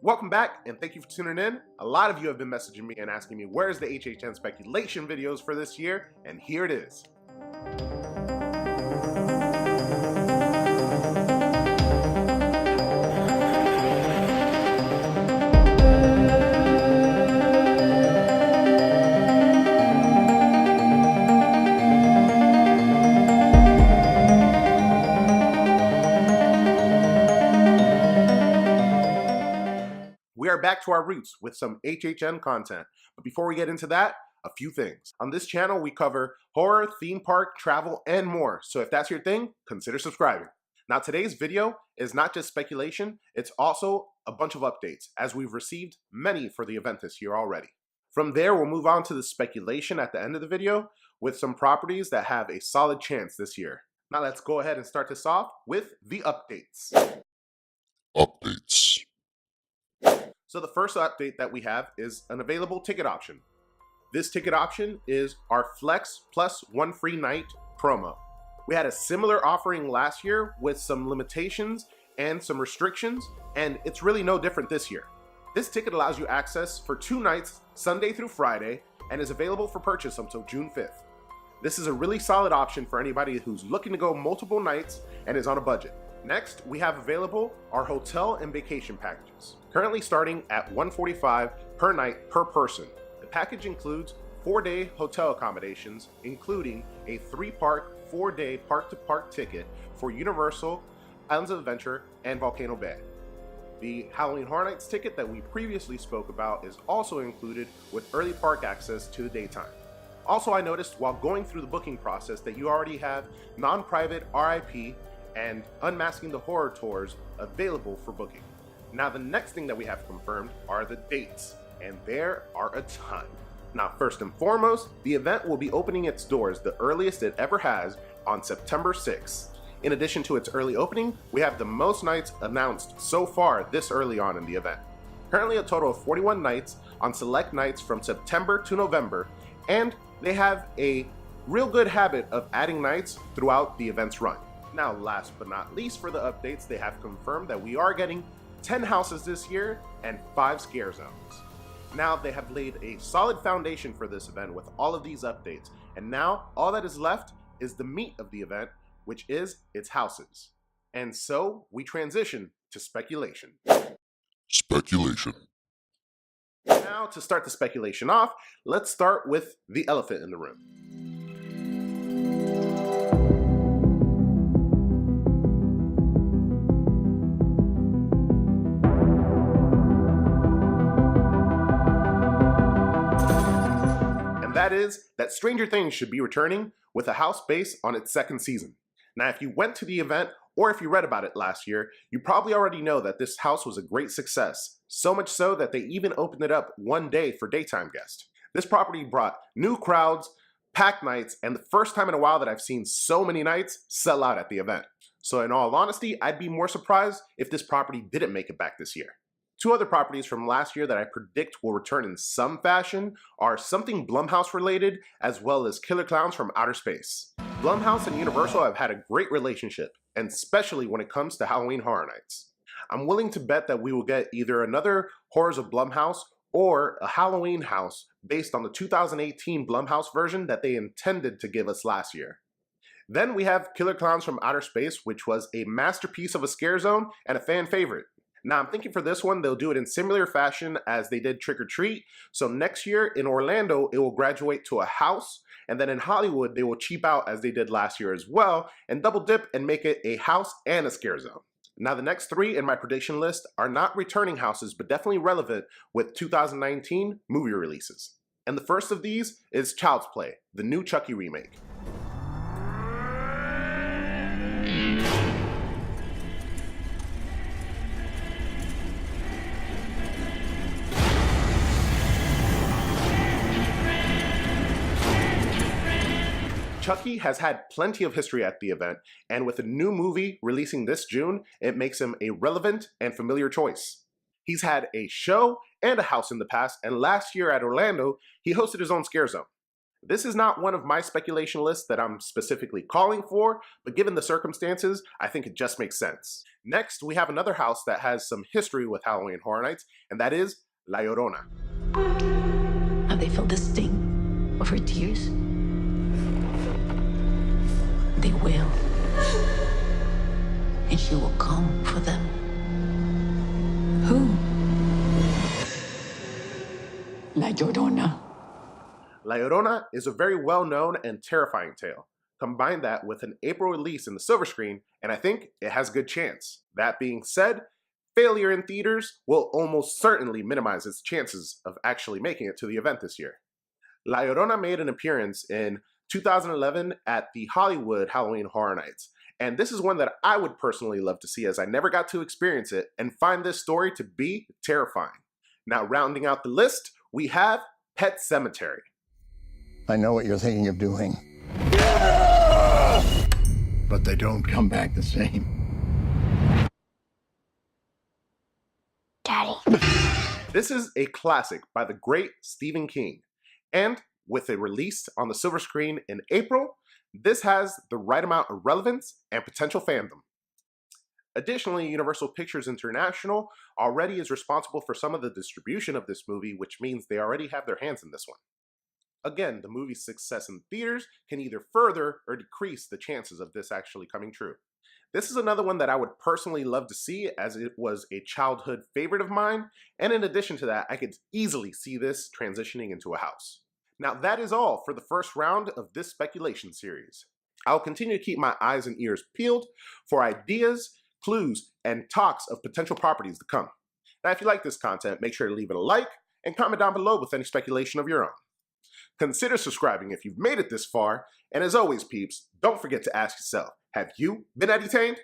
Welcome back, and thank you for tuning in. A lot of you have been messaging me and asking me where's the HHN speculation videos for this year, and here it is. We are back to our roots with some HHN content. But before we get into that, a few things. On this channel, we cover horror, theme park, travel, and more. So if that's your thing, consider subscribing. Now, today's video is not just speculation, it's also a bunch of updates, as we've received many for the event this year already. From there, we'll move on to the speculation at the end of the video with some properties that have a solid chance this year. Now let's go ahead and start this off with the updates. So the first update that we have is an available ticket option. This ticket option is our Flex plus 1 free night promo. We had a similar offering last year with some limitations and some restrictions, and it's really no different this year. This ticket allows you access for 2 nights, Sunday through Friday, and is available for purchase until June 5th. This is a really solid option for anybody who's looking to go multiple nights and is on a budget. Next, we have available our hotel and vacation packages, currently starting at $145 per night per person. The package includes 4-day hotel accommodations, including a 3-park, 4-day park-to-park ticket for Universal, Islands of Adventure, and Volcano Bay. The Halloween Horror Nights ticket that we previously spoke about is also included with early park access to the daytime. Also, I noticed while going through the booking process that you already have non-private RIP and Unmasking the Horror tours available for booking. Now, the next thing that we have confirmed are the dates, and there are a ton. Now, first and foremost, the event will be opening its doors the earliest it ever has on September 6th. In addition to its early opening, we have the most nights announced so far this early on in the event. Currently a total of 41 nights on select nights from September to November, and they have a real good habit of adding nights throughout the event's run. Now, last but not least for the updates, they have confirmed that we are getting 10 houses this year and 5 scare zones. Now, they have laid a solid foundation for this event with all of these updates, and now all that is left is the meat of the event, which is its houses. And so we transition to speculation. Now, to start the speculation off, let's start with the elephant in the room. That is that Stranger Things should be returning with a house based on its 2nd season. Now, if you went to the event or if you read about it last year, you probably already know that this house was a great success, so much so that they even opened it up one day for daytime guests. This property brought new crowds, packed nights, and the first time in a while that I've seen so many nights sell out at the event. So in all honesty, I'd be more surprised if this property didn't make it back this year. 2 other properties from last year that I predict will return in some fashion are something Blumhouse related, as well as Killer Clowns from Outer Space. Blumhouse and Universal have had a great relationship, and especially when it comes to Halloween Horror Nights. I'm willing to bet that we will get either another Horrors of Blumhouse or a Halloween house based on the 2018 Blumhouse version that they intended to give us last year. Then we have Killer Clowns from Outer Space, which was a masterpiece of a scare zone and a fan favorite. Now, I'm thinking for this one, they'll do it in similar fashion as they did Trick or Treat. So next year in Orlando, it will graduate to a house. And then in Hollywood, they will cheap out as they did last year as well and double dip and make it a house and a scare zone. Now, the next 3 in my prediction list are not returning houses, but definitely relevant with 2019 movie releases. And the first of these is Child's Play, the new Chucky remake. Chucky has had plenty of history at the event, and with a new movie releasing this June, it makes him a relevant and familiar choice. He's had a show and a house in the past, and last year at Orlando, he hosted his own scare zone. This is not one of my speculation lists that I'm specifically calling for, but given the circumstances, I think it just makes sense. Next, we have another house that has some history with Halloween Horror Nights, and that is La Llorona. Have they felt the sting of her tears? They will. And she will come for them. Who? La Llorona. La Llorona is a very well-known and terrifying tale. Combine that with an April release in the silver screen, and I think it has a good chance. That being said, failure in theaters will almost certainly minimize its chances of actually making it to the event this year. La Llorona made an appearance in 2011 at the Hollywood Halloween Horror Nights, and this is one that I would personally love to see, as I never got to experience it and find this story to be terrifying. Now, rounding out the list, we have Pet Sematary. I know what you're thinking of doing. But they don't come back the same. Daddy. This is a classic by the great Stephen King, and with a release on the silver screen in April, this has the right amount of relevance and potential fandom. Additionally, Universal Pictures International already is responsible for some of the distribution of this movie, which means they already have their hands in this one. Again, the movie's success in theaters can either further or decrease the chances of this actually coming true. This is another one that I would personally love to see, as it was a childhood favorite of mine, and in addition to that, I could easily see this transitioning into a house. Now, that is all for the first round of this speculation series. I'll continue to keep my eyes and ears peeled for ideas, clues, and talks of potential properties to come. Now, if you like this content, make sure to leave it a like and comment down below with any speculation of your own. Consider subscribing if you've made it this far, and as always, peeps, don't forget to ask yourself, have you been entertained?